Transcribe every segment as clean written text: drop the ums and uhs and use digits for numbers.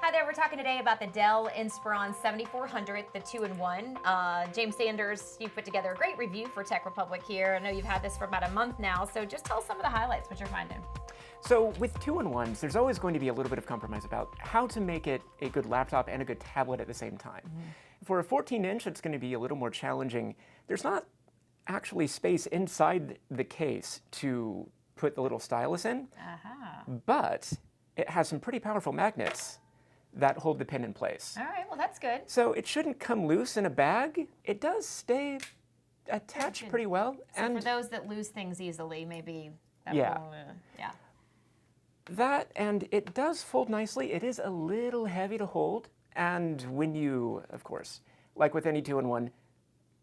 Hi there, we're talking today about the Dell Inspiron 7400, the 2-in-1. James Sanders, you put together a great review for Tech Republic here. I know you've had this for about a month now, so just tell us some of the highlights, what you're finding. So with 2-in-1s, there's always going to be a little bit of compromise about how to make it a good laptop and a good tablet at the same time. For a 14-inch, it's going to be a little more challenging. There's not actually space inside the case to put the little stylus in, but it has some pretty powerful magnets that hold the pen in place. All right, well that's good. So it shouldn't come loose in a bag. It does stay attached pretty well. So and for those that lose things easily, maybe that Yeah. will, yeah. That, and it does fold nicely. It is a little heavy to hold. And when you, of course, like with any 2-in-1,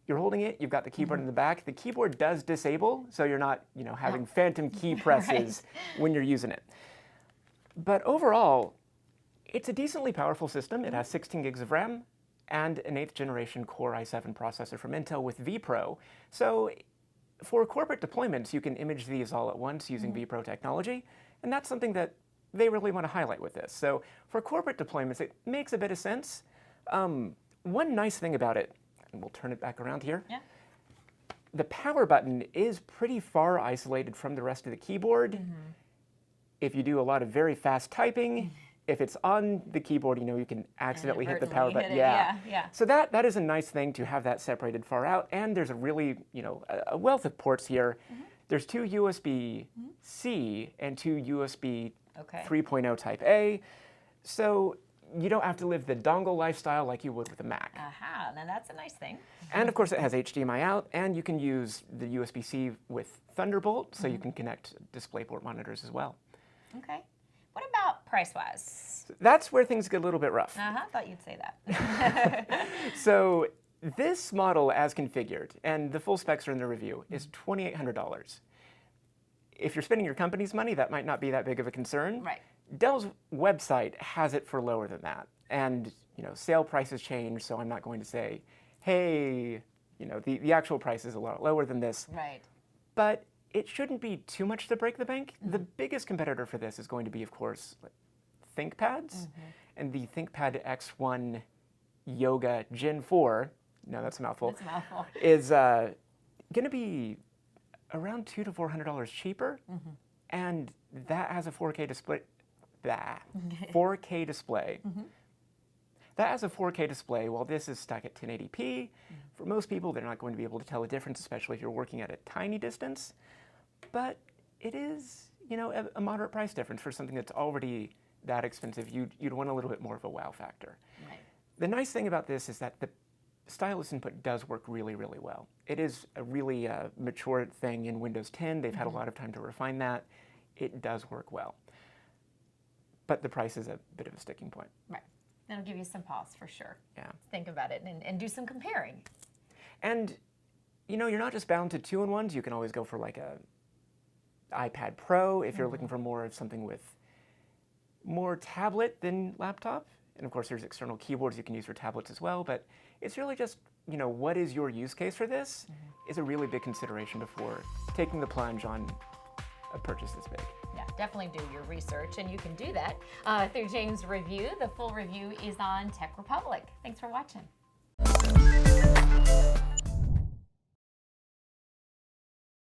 you're holding it, you've got the keyboard in the back. The keyboard does disable, so you're not, having phantom key presses when you're using it. But overall, it's a decently powerful system. It has 16 gigs of RAM and an 8th generation Core i7 processor from Intel with vPro. So for corporate deployments, you can image these all at once using vPro technology. And that's something that they really want to highlight with this. So for corporate deployments, it makes a bit of sense. One nice thing about it, and we'll turn it back around here, the power button is pretty far isolated from the rest of the keyboard. If you do a lot of very fast typing, if it's on the keyboard, you can accidentally hit the power button. Yeah. So that is a nice thing to have that separated far out. And there's a really, a wealth of ports here. There's 2 USB-C and 2 USB 3.0 Type A. So you don't have to live the dongle lifestyle like you would with a Mac. Now that's a nice thing. And of course it has HDMI out, and you can use the USB-C with Thunderbolt, so you can connect DisplayPort monitors as well. Okay. What about price-wise? That's where things get a little bit rough. Thought you'd say that. So this model as configured, and the full specs are in the review, is $2,800. If you're spending your company's money, that might not be that big of a concern. Right. Dell's website has it for lower than that. And sale prices change, so I'm not going to say, hey, the actual price is a lot lower than this. Right. But it shouldn't be too much to break the bank. The biggest competitor for this is going to be, of course, ThinkPads. And the ThinkPad X1 Yoga Gen 4, no, that's a mouthful, That's a mouthful. is going to be around $200 to $400 cheaper. And that has a 4K display. 4K display. That has a 4K display, while this is stuck at 1080p. For most people, they're not going to be able to tell the difference, especially if you're working at a tiny distance. But it is, a moderate price difference for something that's already that expensive. You'd want a little bit more of a wow factor. Right. The nice thing about this is that the stylus input does work really, really well. It is a really mature thing in Windows 10. They've had a lot of time to refine that. It does work well. But the price is a bit of a sticking point. Right. That'll give you some pause for sure. Yeah. Think about it and do some comparing. And, you're not just bound to 2-in-1s. You can always go for like a iPad Pro if you're looking for more of something with more tablet than laptop. And of course, there's external keyboards you can use for tablets as well. But it's really just, what is your use case for this is a really big consideration before taking the plunge on a purchase this big. Yeah, definitely do your research, and you can do that through James' review. The full review is on Tech Republic. Thanks for watching.